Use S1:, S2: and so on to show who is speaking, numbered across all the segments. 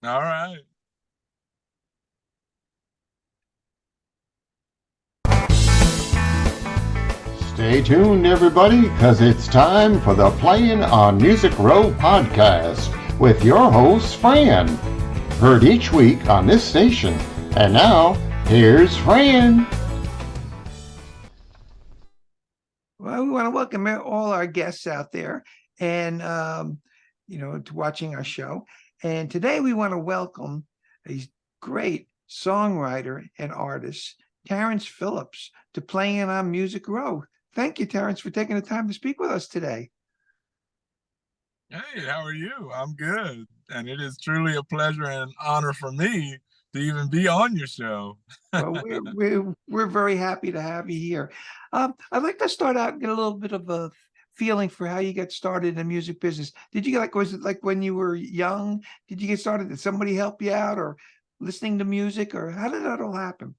S1: All right.
S2: Stay tuned, everybody, because it's time for the Playin on Music Row podcast with your host, Fran. Heard each week on this station. And now, here's Fran.
S3: Well, we want to welcome all our guests out there and, to watching our show. And today we want to welcome a great songwriter and artist, Tarrance Phillips, to Playing on Music Row. Thank you, Terrence, for taking the time to speak with us today.
S1: Hey, how are you? I'm good. And it is truly a pleasure and honor for me to even be on your show.
S3: Well, we're very happy to have you here. I'd like to start out and get a little bit of a feeling for how you got started in the music business. Did you like, was it like when you were young? Did you get started? Did somebody help you out, or listening to music, or how did that all happen?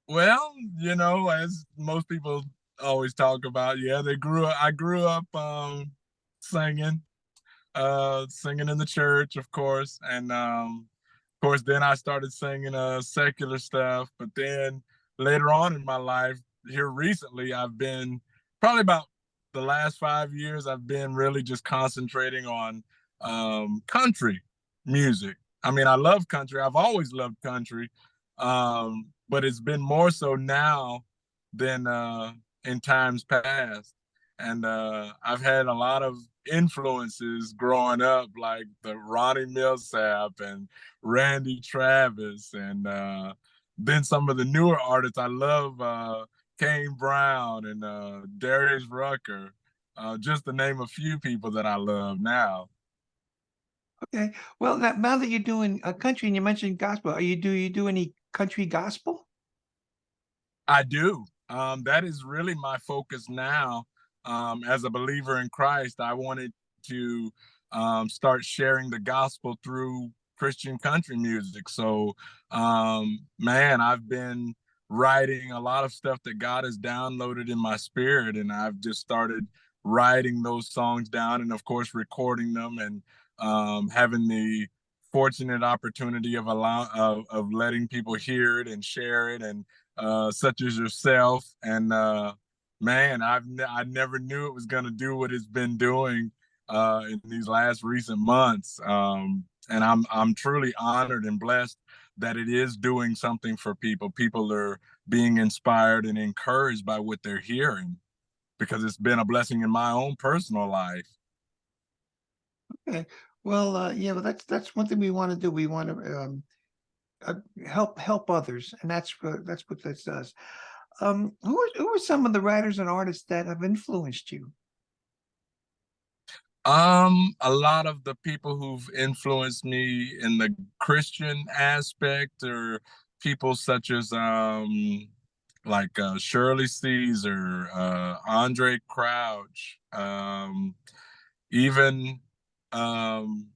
S1: Well, as most people always talk about, yeah, I grew up singing, singing in the church, of course. And of course, then I started singing secular stuff. But then later on in my life, here recently, I've been probably about the last 5 years, I've been really just concentrating on country music. I mean, I love country. I've always loved country. But it's been more so now than in times past. And I've had a lot of influences growing up, like the Ronnie Millsap and Randy Travis, and then some of the newer artists. I love Kane Brown and Darius Rucker, just to name a few people that I love now.
S3: Okay. Well, now that you're doing a country and you mentioned gospel, you do any country gospel?
S1: I do. That is really my focus now. As a believer in Christ, I wanted to start sharing the gospel through Christian country music. So, man, I've been writing a lot of stuff that God has downloaded in my spirit, and I've just started writing those songs down, and of course, recording them, and having the fortunate opportunity of letting people hear it and share it, and such as yourself. And man, I never knew it was going to do what it's been doing in these last recent months. And I'm truly honored and blessed that it is doing something for people. People are being inspired and encouraged by what they're hearing, because it's been a blessing in my own personal life.
S3: Okay. Well, yeah, but that's one thing we want to do. We want to uh, help others, and that's what this does. Who are some of the writers and artists that have influenced you?
S1: A lot of the people who've influenced me in the Christian aspect are people such as like Shirley Caesar, Andre Crouch, even um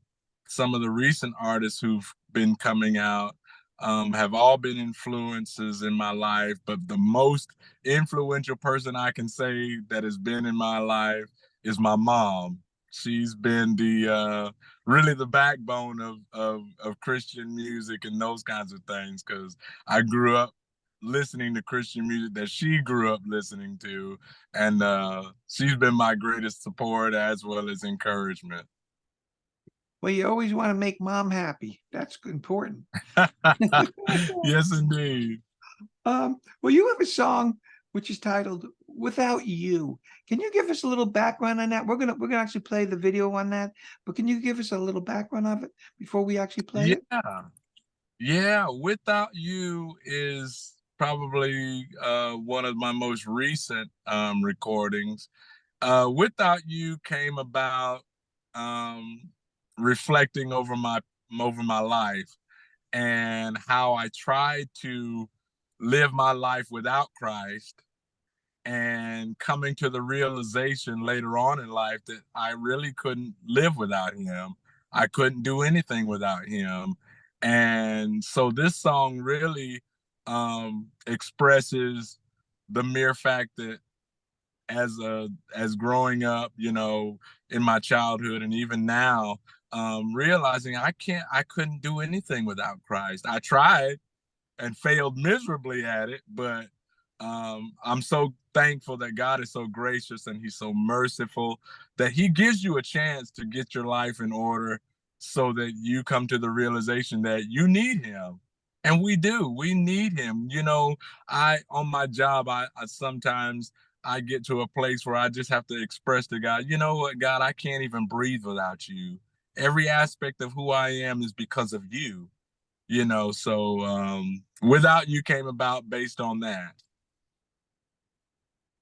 S1: some of the recent artists who've been coming out have all been influences in my life. But the most influential person I can say that has been in my life is my mom. She's been the really the backbone of Christian music and those kinds of things, because I grew up listening to Christian music that she grew up listening to, and she's been my greatest support as well as encouragement.
S3: Well, you always want to make mom happy. That's important.
S1: Yes, indeed.
S3: Well, you have a song which is titled "Without You." Can you give us a little background on that? We're gonna actually play the video on that, but can you give us a little background of it before we actually play it?
S1: Yeah, yeah. Without You is probably one of my most recent recordings. Without You came about um, reflecting over my life and how I tried to live my life without Christ, and coming to the realization later on in life that I really couldn't live without him. I couldn't do anything without him. And so this song really expresses the mere fact that as growing up, in my childhood and even now, realizing I couldn't do anything without Christ. I tried and failed miserably at it, but I'm so thankful that God is so gracious and he's so merciful that he gives you a chance to get your life in order so that you come to the realization that you need him. And we do. We need him. You know, I on my job, I sometimes I get to a place where I just have to express to God, you know what, God, I can't even breathe without you. Every aspect of who I am is because of you, you know. So without you came about based on that.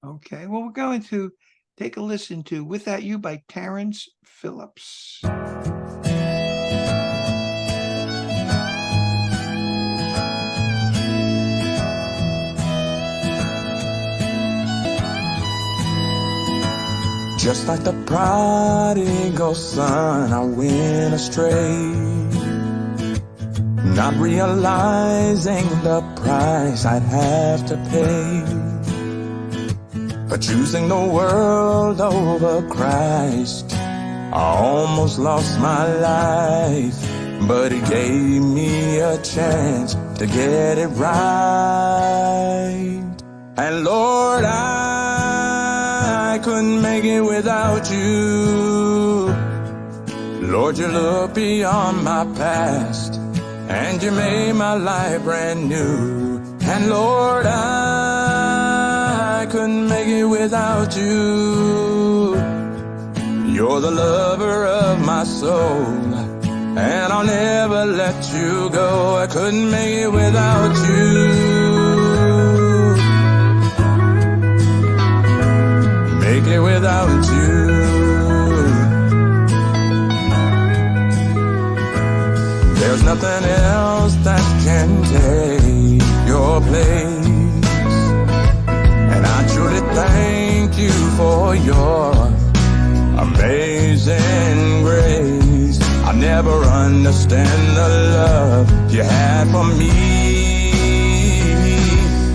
S3: Okay, well, we're going to take a listen to Without You by Tarrance Phillips.
S4: Just like the prodigal son, I went astray, not realizing the price I'd have to pay for choosing the world over Christ. I almost lost my life, but he gave me a chance to get it right. And Lord, I couldn't make it without you. Lord, you look beyond my past, and you made my life brand new. And Lord, I couldn't make it without you. You're the lover of my soul, and I'll never let you go. I couldn't make it without you. Make it without you. There's nothing else that can take your place, and I truly thank you for your amazing grace. I'll never understand the love you had for me.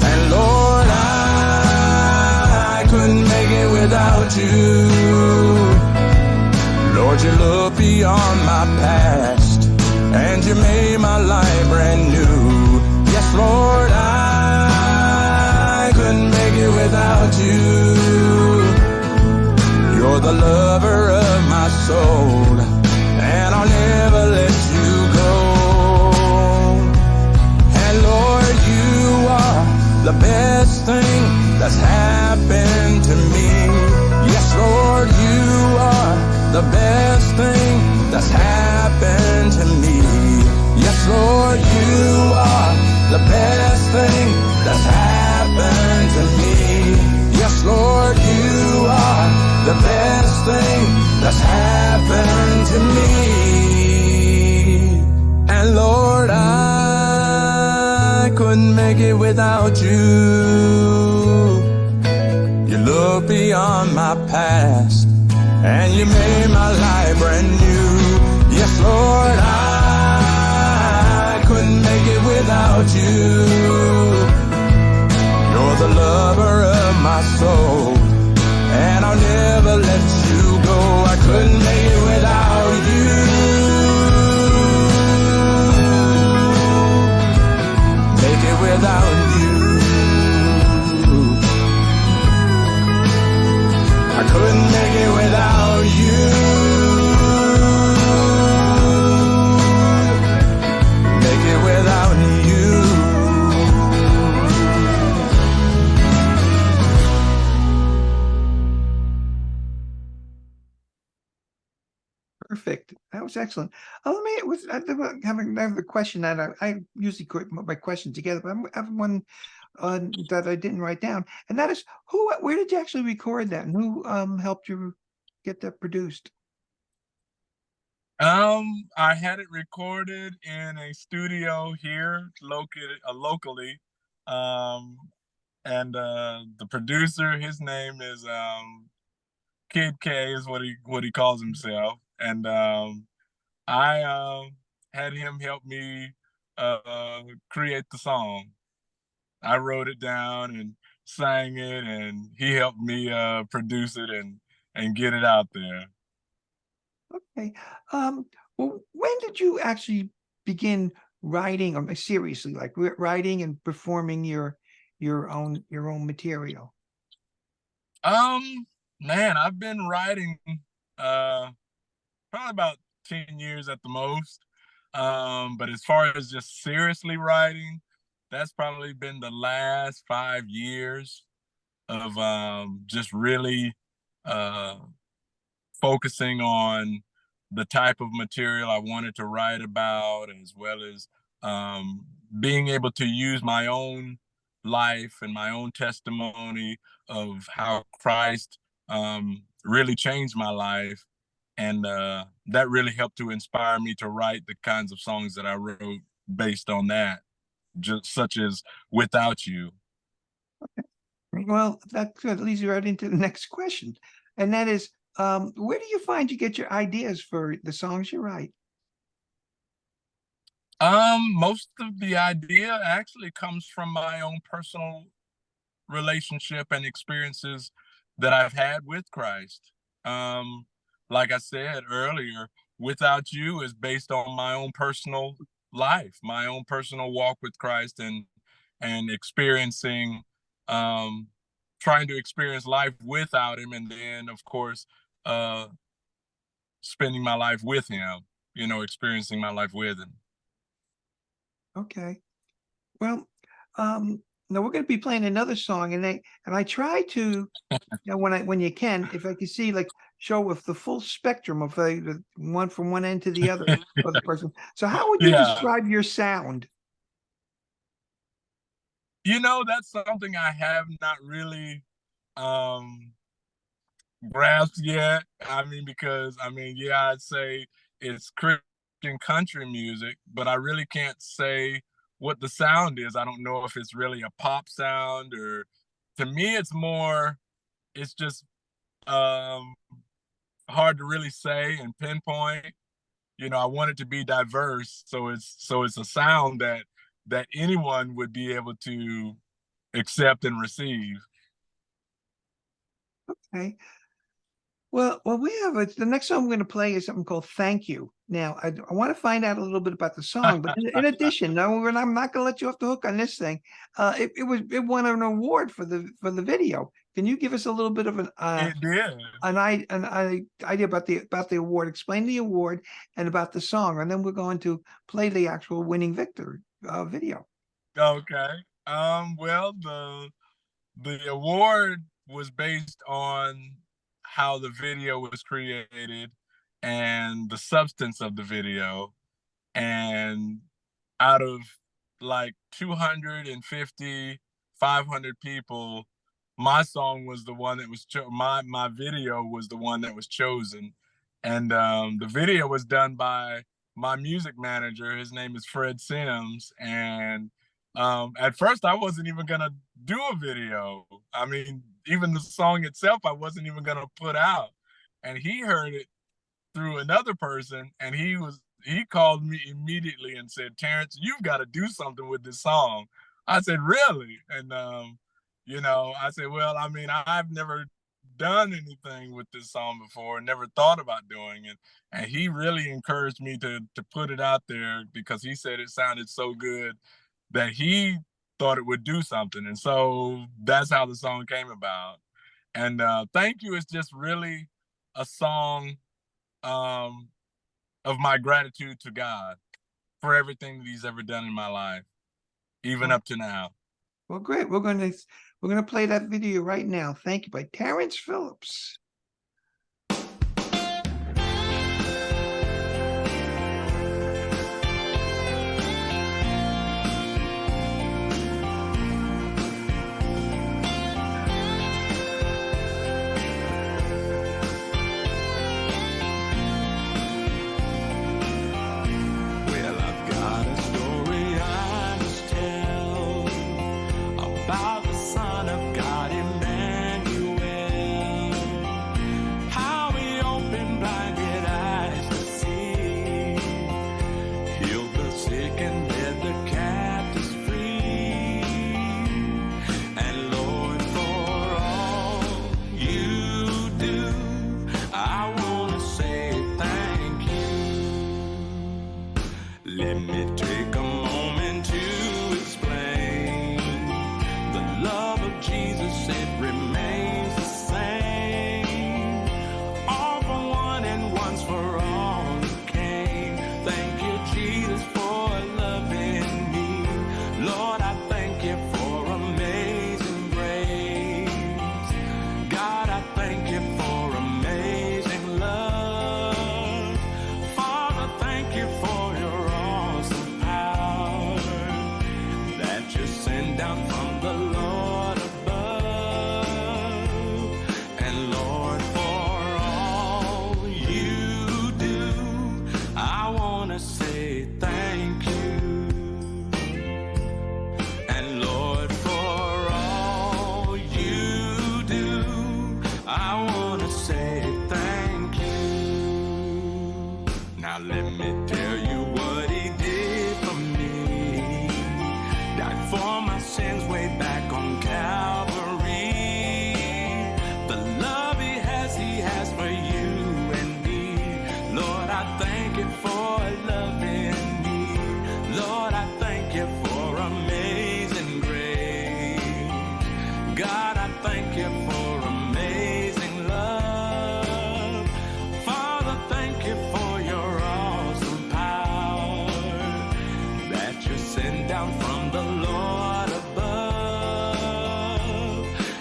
S4: And Lord, I couldn't make it without you. Lord, you look beyond my past, and you made my life brand new. Yes, Lord, I couldn't make it without you. You're the lover of my soul, and I'll never let you go. And Lord, you are the best thing that's happened to me. Yes, Lord, you are the best thing that's happened to me. Yes, Lord, you are the best thing that's happened to me. Yes, Lord, you are the best thing that's happened to me. And Lord, I couldn't make it without you. You look beyond my past, and you made my life brand new. Yes, Lord, I couldn't make it without you. You're the lover of my soul, and I'll never let you go. I couldn't make it without you. Make it without you. I couldn't make it without you. Make it without you.
S3: Perfect. That was excellent. Let me I have a question that I usually put my questions together, but I have one that I didn't write down, and that is where did you actually record that, and who helped you get that produced?
S1: I had it recorded in a studio here locally. Um, and the producer, his name is Kid K is what he calls himself. And I had him help me create the song. I wrote it down and sang it, and he helped me produce it and get it out there.
S3: Okay. Well, when did you actually begin writing, or seriously, like writing and performing your own material?
S1: Man, I've been writing uh probably about 10 years at the most. But as far as just seriously writing, that's probably been the last 5 years of just really uh focusing on the type of material I wanted to write about, as well as um, being able to use my own life and my own testimony of how Christ really changed my life. And that really helped to inspire me to write the kinds of songs that I wrote based on that, just such as Without You.
S3: Well, that leads you right into the next question, and that is, where do you find you get your ideas for the songs you write?
S1: Most of the idea actually comes from my own personal relationship and experiences that I've had with Christ. Um, like I said earlier, Without You is based on my own personal life, my own personal walk with Christ, and experiencing, um, trying to experience life without Him, and then of course, uh, spending my life with Him. Experiencing my life with Him.
S3: Okay. Well, now we're going to be playing another song, and I try to, when you can, if I can see, like, show with the full spectrum of the one from one end to the other of the person. So how would you
S1: Yeah.
S3: describe your sound?
S1: That's something I have not really um grasped yet. I mean, because yeah, I'd say it's Christian country music, but I really can't say what the sound is. I don't know if it's really a pop sound, or to me it's just um hard to really say and pinpoint. I want it to be diverse, so it's a sound that anyone would be able to accept and receive.
S3: Okay. Well, we have the next song we're going to play is something called "Thank You." Now, I want to find out a little bit about the song, but in addition, no, I'm not going to let you off the hook on this thing. It won an award for the video. Can you give us a little bit of
S1: It did.
S3: idea about the award? Explain the award and about the song, and then we're going to play the actual winning victor video.
S1: Okay. Well, the award was based on how the video was created and the substance of the video. And out of like 250, 500 people, my song was the one that was my video was the one that was chosen. And the video was done by my music manager. His name is Fred Sims. And at first I wasn't even gonna do a video. I mean, even the song itself I wasn't even gonna put out. And he heard it through another person, and he called me immediately and said, "Tarrance, you've got to do something with this song." I said, "Really?" And I said, "Well, I mean, I've never done anything with this song before, never thought about doing it." And he really encouraged me to put it out there, because he said it sounded so good that he thought it would do something. And so that's how the song came about. And Thank You is just really a song um, of my gratitude to God for everything that He's ever done in my life, even up to now.
S3: Well, great. We're gonna play that video right now. Thank You by Tarrance Phillips.
S4: Well, I've got a story I must tell about the Son of God, Emmanuel. down from the Lord above.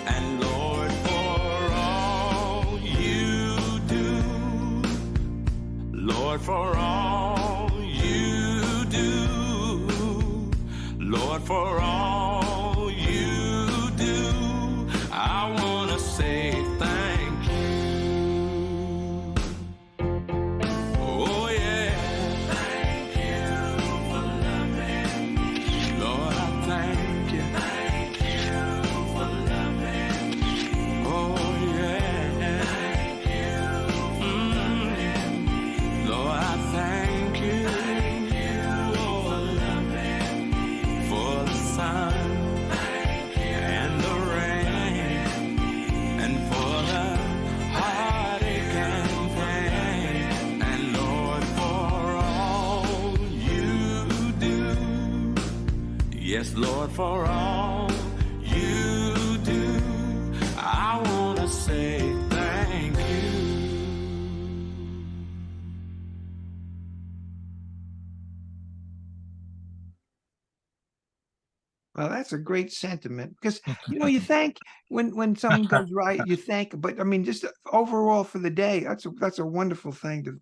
S4: And Lord, for all you do, Lord, for all you do, Lord, for all you do, I want to say thank you. Oh yeah. Thank you for loving me. Lord, I thank you. Thank you for loving me. Oh yeah. Thank you for loving me. Lord, I thank you. Thank you for loving me. For the sun and the rain, and for the heartache and pain, and Lord, for all you do. Yes, Lord, for all you do, I want to say thank you.
S3: Well, that's a great sentiment because you thank when something goes right, you thank, but I mean, just overall for the day, that's a wonderful thing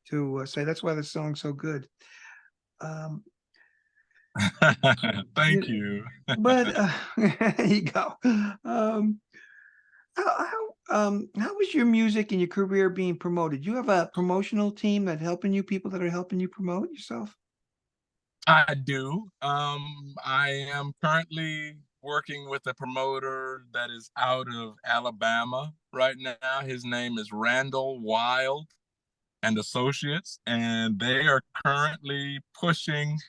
S3: to say. That's why the song's so good. Um,
S1: Thank
S3: you-
S1: you.
S3: but there you go. How is your music and your career being promoted? You have a promotional team people that are helping you promote yourself?
S1: I do. I am currently working with a promoter that is out of Alabama right now. His name is Randall Wild and Associates, and they are currently pushing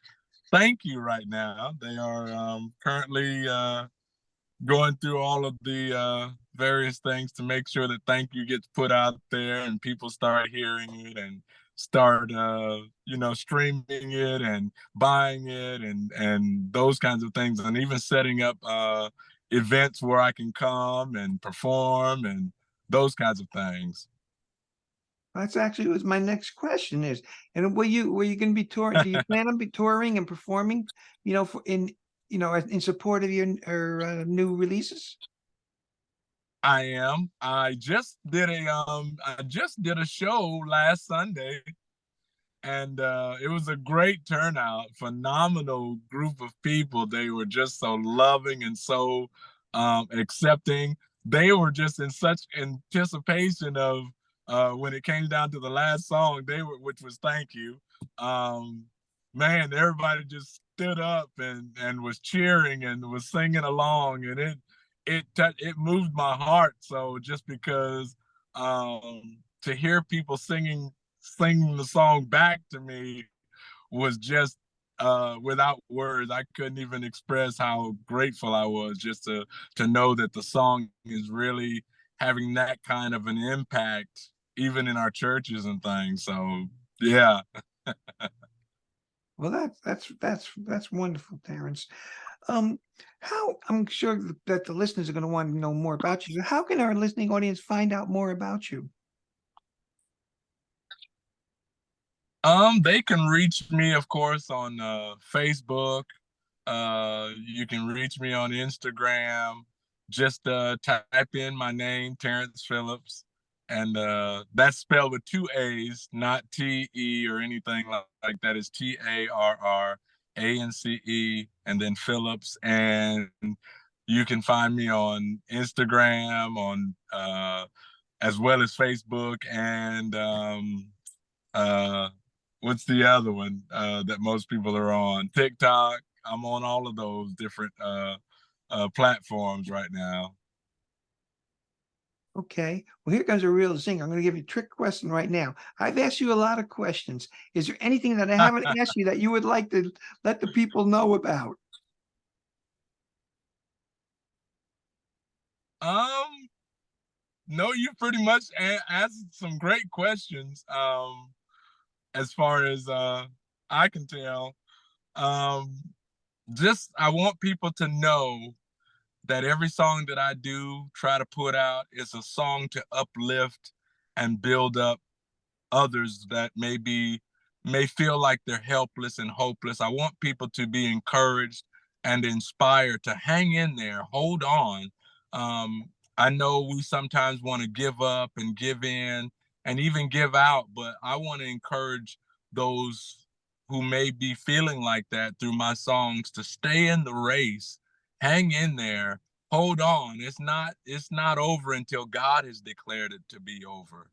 S1: Thank You right now. They are currently going through all of the various things to make sure that Thank You gets put out there and people start hearing it and start streaming it and buying it and those kinds of things, and even setting up events where I can come and perform and those kinds of things.
S3: That's actually was my next question is, and were you going to be touring? Do you plan on be touring and performing, in support of your new releases?
S1: I am. I just did a show last Sunday, and it was a great turnout, phenomenal group of people. They were just so loving and so accepting. They were just in such anticipation of when it came down to the last song, which was Thank You. um Man, everybody just stood up and was cheering and was singing along, and it moved my heart. So just because to hear people singing the song back to me was just without words. I couldn't even express how grateful I was just to know that the song is really having that kind of an impact even in our churches and things. So yeah.
S3: Well, that's wonderful, Terrence. Um, how I'm sure that the listeners are going to want to know more about you. So how can our listening audience find out more about you?
S1: They can reach me, of course, on Facebook. You can reach me on Instagram. Just type in my name, Tarrance Phillips, and that's spelled with two A's, not T-E or anything like that. It's Tarrance, and then Phillips. And you can find me on Instagram, on as well as Facebook, and uh, what's the other one that most people are on? TikTok. I'm on all of those different platforms right now.
S3: Okay. Well, here comes a real zinger. I'm going to give you a trick question right now. I've asked you a lot of questions. Is there anything that I haven't asked you that you would like to let the people know about?
S1: um, no, you pretty much asked some great questions. As far as I can tell, um, just I want people to know that every song that I do try to put out is a song to uplift and build up others that may be may feel like they're helpless and hopeless. I want people to be encouraged and inspired to hang in there, hold on. I know we sometimes want to give up and give in and even give out, but I want to encourage those who may be feeling like that through my songs to stay in the race, hang in there, hold on. It's not over until God has declared it to be over.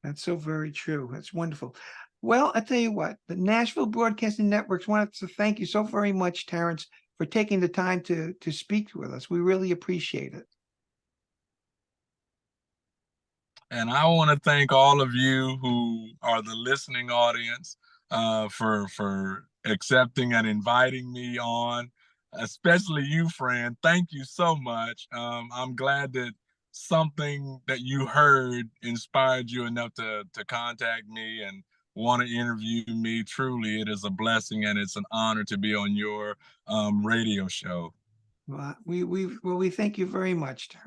S3: That's so very true. That's wonderful. Well, I tell you what, the Nashville Broadcasting Networks wanted to thank you so very much, Tarrance, for taking the time to speak with us. We really appreciate it.
S1: And I want to thank all of you who are the listening audience for accepting and inviting me on, especially you, Fran. Thank you so much. I'm glad that something that you heard inspired you enough to contact me and want to interview me. Truly, it is a blessing and it's an honor to be on your radio show.
S3: Well, we thank you very much, Tarrance.